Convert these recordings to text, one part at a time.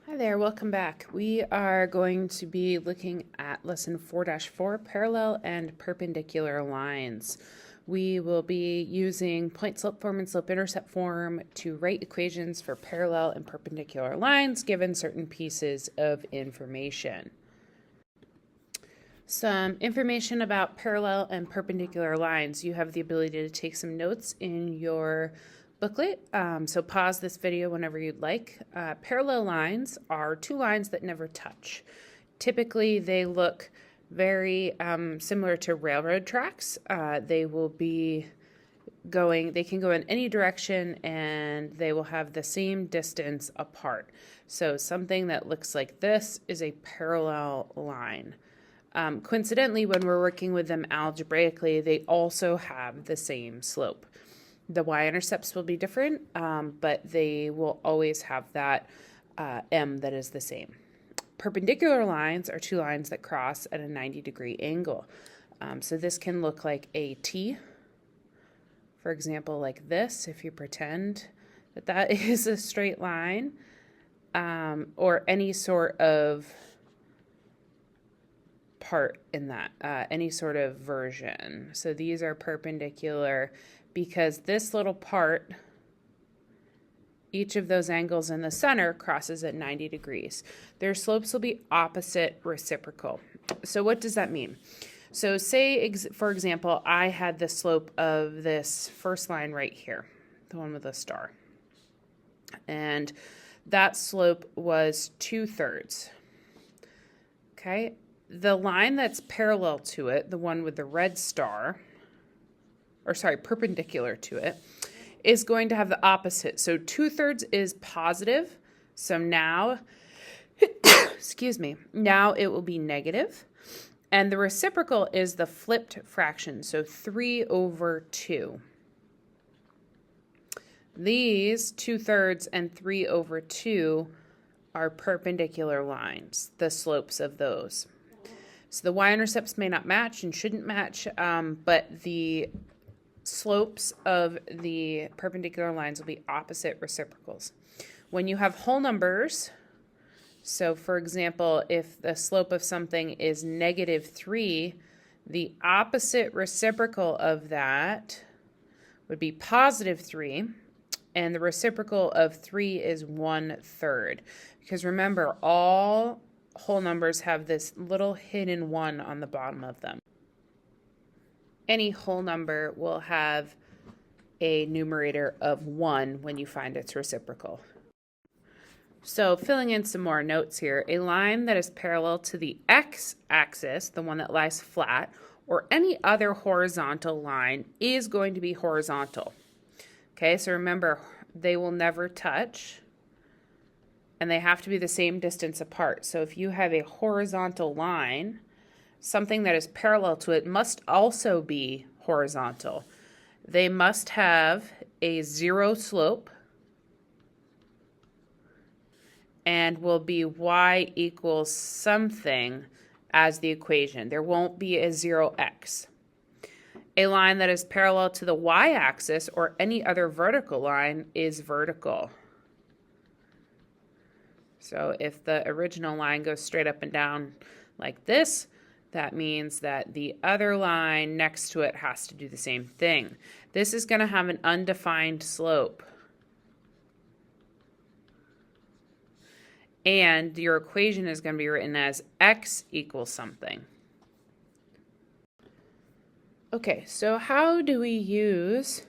Hi there, welcome back. We are going to be looking at lesson 4-4, parallel and perpendicular lines. We will be using point slope form and slope intercept form to write equations for parallel and perpendicular lines given certain pieces of information. Some information about parallel and perpendicular lines. You have the ability to take some notes in your booklet, so pause this video whenever you'd like. Parallel lines are two lines that never touch. Typically, they look very similar to railroad tracks. They can go in any direction and they will have the same distance apart. So something that looks like this is a parallel line. Coincidentally, when we're working with them algebraically, they also have the same slope. The y-intercepts will be different, but they will always have that m that is the same. Perpendicular lines are two lines that cross at a 90-degree angle. So this can look like a T, for example, like this, if you pretend that that is a straight line, or any sort of part in that, any sort of version. So these are perpendicular because this little part, each of those angles in the center crosses at 90 degrees. Their slopes will be opposite reciprocal. So what does that mean? So say, for example, I had the slope of this first line right here, the one with the star. And that slope was 2/3. Okay, the line that's parallel to it, the one with the red star, perpendicular to it, is going to have the opposite. So 2/3 is positive. So now, excuse me, now it will be negative. And the reciprocal is the flipped fraction, so 3/2. These 2/3 and 3/2 are perpendicular lines, the slopes of those. So the y-intercepts may not match and shouldn't match, but the slopes of the perpendicular lines will be opposite reciprocals. When you have whole numbers, so for example, if the slope of something is -3, the opposite reciprocal of that would be +3, and the reciprocal of 3 is 1/3. Because remember, all whole numbers have this little hidden 1 on the bottom of them. Any whole number will have a numerator of 1 when you find its reciprocal. So filling in some more notes here, a line that is parallel to the x-axis, the one that lies flat, or any other horizontal line is going to be horizontal. Okay, so remember, they will never touch, and they have to be the same distance apart. So if you have a horizontal line, something that is parallel to it must also be horizontal. They must have a 0 slope and will be y equals something as the equation. There won't be a 0x. A line that is parallel to the y-axis or any other vertical line is vertical. So if the original line goes straight up and down like this, that means that the other line next to it has to do the same thing. This is going to have an undefined slope. And your equation is going to be written as x equals something. Okay, so how do we use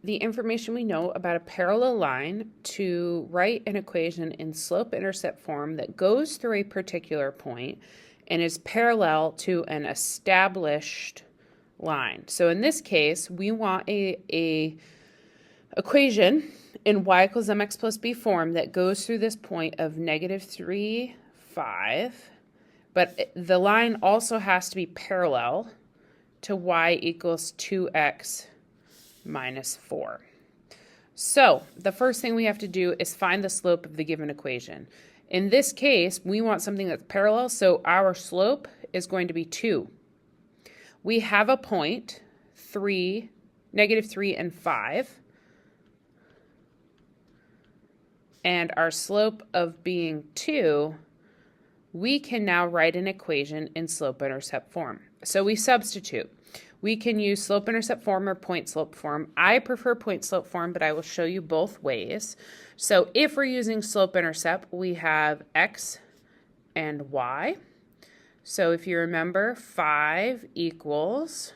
the information we know about a parallel line to write an equation in slope-intercept form that goes through a particular point and is parallel to an established line? So in this case, we want a equation in y equals mx plus b form that goes through this point of -3, 5, but the line also has to be parallel to y equals 2x minus 4. So the first thing we have to do is find the slope of the given equation. In this case, we want something that's parallel, so our slope is going to be 2. We have a point, -3 and 5. and our slope of being 2, we can now write an equation in slope-intercept form. So we substitute. We can use slope-intercept form or point-slope form. I prefer point-slope form, but I will show you both ways. So if we're using slope-intercept, we have x and y. So if you remember, 5 equals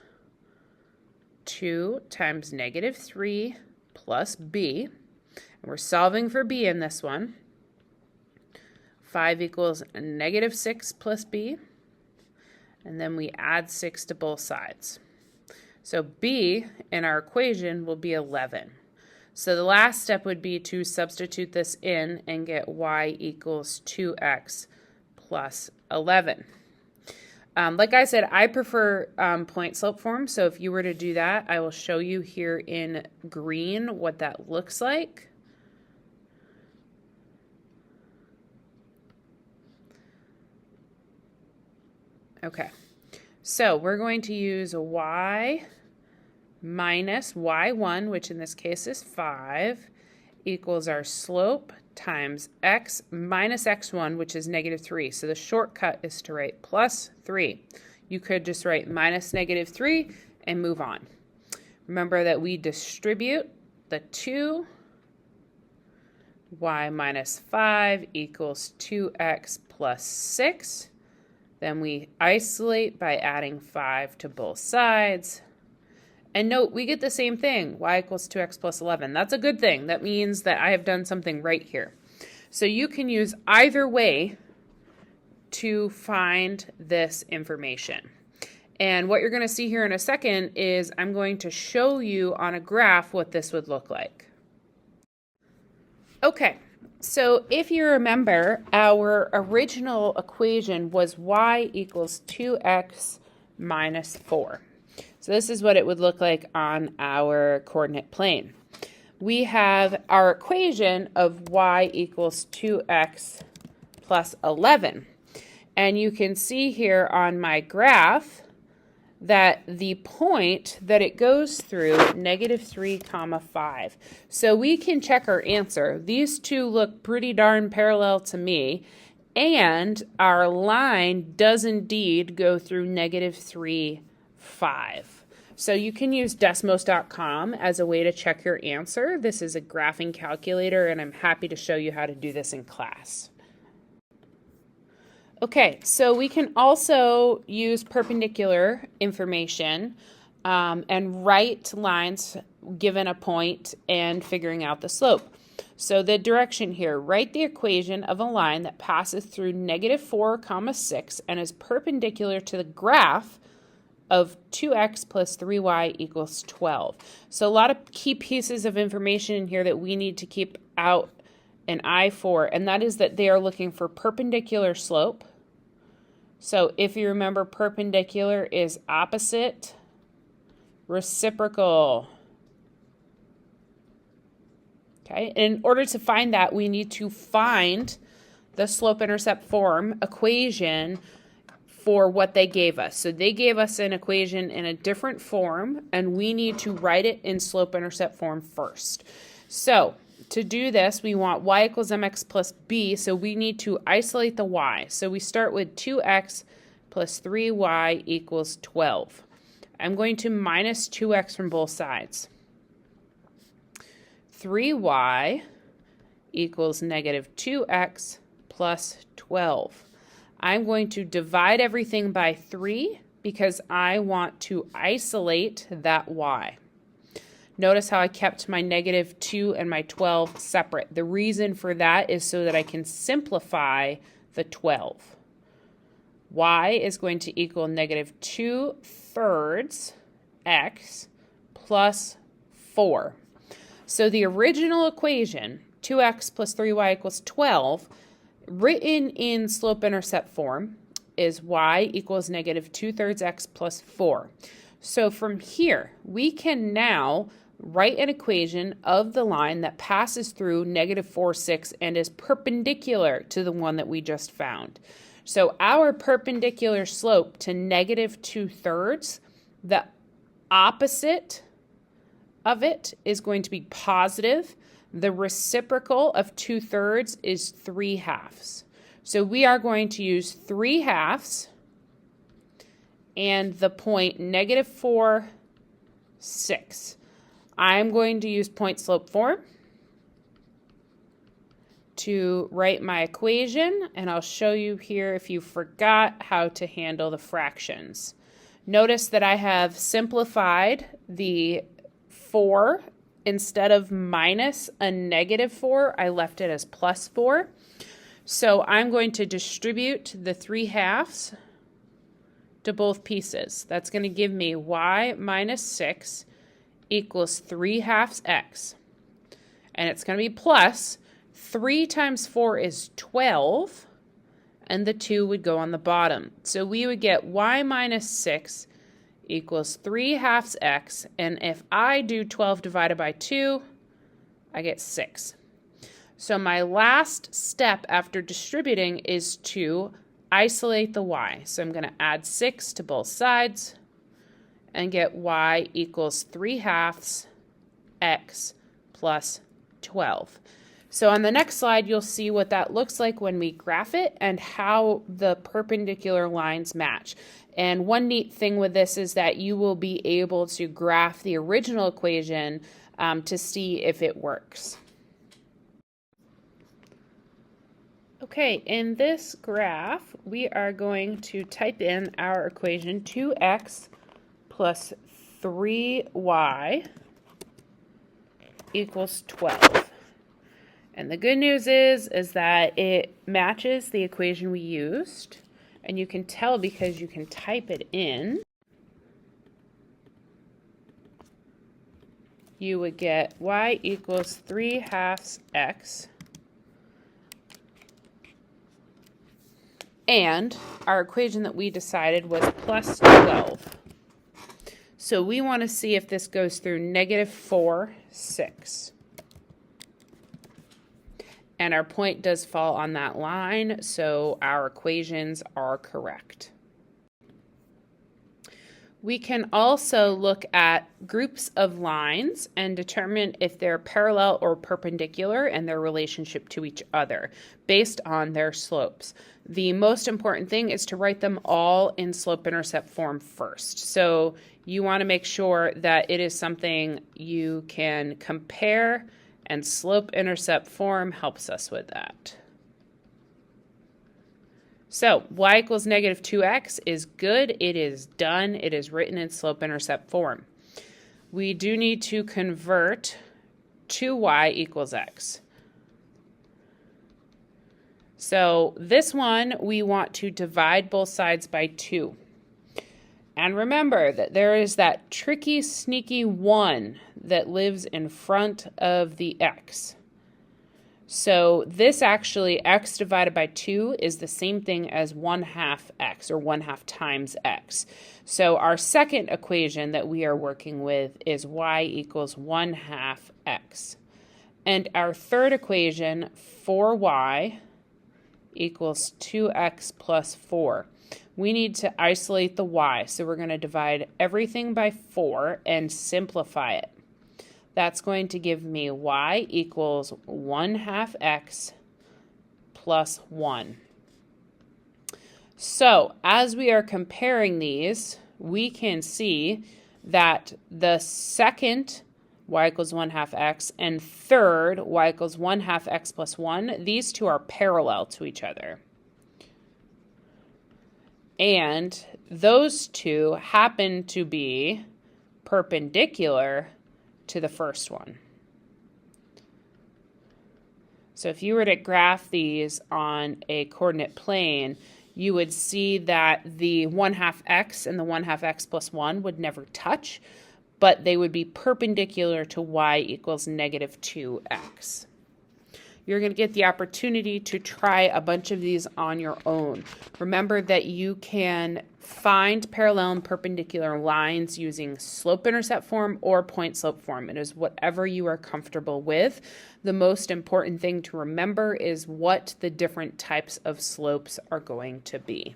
2 times negative 3 plus b. And we're solving for b in this one. 5 equals negative 6 plus b. And then we add 6 to both sides. So b in our equation will be 11. So the last step would be to substitute this in and get y equals 2x plus 11. Like I said, I prefer point slope form, so if you were to do that, I will show you here in green what that looks like. Okay, so we're going to use y minus y1, which in this case is 5, equals our slope times x minus x1, which is negative 3. So the shortcut is to write plus 3. You could just write minus negative 3 and move on. Remember that we distribute the 2. Y minus 5 equals 2x plus 6. Then we isolate by adding 5 to both sides. And note, we get the same thing, y equals 2x plus 11. That's a good thing. That means that I have done something right here. So you can use either way to find this information. And what you're going to see here in a second is I'm going to show you on a graph what this would look like. Okay, so if you remember, our original equation was y equals 2x minus 4. So this is what it would look like on our coordinate plane. We have our equation of y equals 2x plus 11. And you can see here on my graph that the point that it goes through, negative 3, 5. So we can check our answer. These two look pretty darn parallel to me. And our line does indeed go through negative 3, 5. So you can use Desmos.com as a way to check your answer. This is a graphing calculator, and I'm happy to show you how to do this in class. Okay, so we can also use perpendicular information and write lines given a point and figuring out the slope. So the direction here, write the equation of a line that passes through negative 4, 6 and is perpendicular to the graph of 2x plus 3y equals 12. So a lot of key pieces of information in here that we need to keep out an eye for, and that is that they are looking for perpendicular slope. So if you remember, perpendicular is opposite, reciprocal. Okay, and in order to find that, we need to find the slope-intercept form equation for what they gave us. So they gave us an equation in a different form, and we need to write it in slope-intercept form first. So to do this, we want y equals mx plus b, so we need to isolate the y. So we start with 2x plus 3y equals 12. I'm going to minus 2x from both sides. 3y equals negative 2x plus 12. I'm going to divide everything by 3 because I want to isolate that y. Notice how I kept my negative 2 and my 12 separate. The reason for that is so that I can simplify the 12. Y is going to equal negative 2/3 x plus 4. So the original equation, 2x plus 3y equals 12, written in slope-intercept form, is y equals negative 2/3 x plus 4. So from here, we can now write an equation of the line that passes through negative 4, 6 and is perpendicular to the one that we just found. So our perpendicular slope to negative 2/3, the opposite of it is going to be positive. The reciprocal of 2/3 is 3/2. So we are going to use 3/2 and the point -4, 6. I'm going to use point slope form to write my equation, and I'll show you here if you forgot how to handle the fractions. Notice that I have simplified the 4. Instead of minus a -4, I left it as +4. So I'm going to distribute the 3/2 to both pieces. That's going to give me y minus 6 equals 3/2 x. And it's going to be plus 3 times 4 is 12, and the 2 would go on the bottom. So we would get y minus 6 equals 3/2 x, and if I do 12 divided by 2, I get 6. So my last step after distributing is to isolate the y. So I'm going to add 6 to both sides and get y equals 3/2 x plus 12. So on the next slide, you'll see what that looks like when we graph it and how the perpendicular lines match. And one neat thing with this is that you will be able to graph the original equation to see if it works. Okay, in this graph, we are going to type in our equation 2x plus 3y equals 12. And the good news is that it matches the equation we used, and you can tell because you can type it in. You would get y equals 3/2 x. And our equation that we decided was plus 12. So we want to see if this goes through -4, 6. And our point does fall on that line, so our equations are correct. We can also look at groups of lines and determine if they're parallel or perpendicular and their relationship to each other based on their slopes. The most important thing is to write them all in slope-intercept form first. So you want to make sure that it is something you can compare, and slope-intercept form helps us with that. So y equals -2x is good. It is done. It is written in slope-intercept form. We do need to convert to y equals x. So this one, we want to divide both sides by 2. And remember that there is that tricky, sneaky 1 that lives in front of the x. So this actually, x divided by 2, is the same thing as 1/2 x, or 1/2 times x. So our second equation that we are working with is y equals 1/2 x. And our third equation for y equals 2x plus 4. We need to isolate the y, so we're going to divide everything by 4 and simplify it. That's going to give me y equals 1/2 x plus 1. So as we are comparing these, we can see that the second y equals 1/2 x and third y equals 1/2 x plus 1, these two are parallel to each other. And those two happen to be perpendicular to the first one. So if you were to graph these on a coordinate plane, you would see that the 1/2 x and the 1/2 x plus 1 would never touch, but they would be perpendicular to y equals -2x. You're going to get the opportunity to try a bunch of these on your own. Remember that you can find parallel and perpendicular lines using slope-intercept form or point-slope form. It is whatever you are comfortable with. The most important thing to remember is what the different types of slopes are going to be.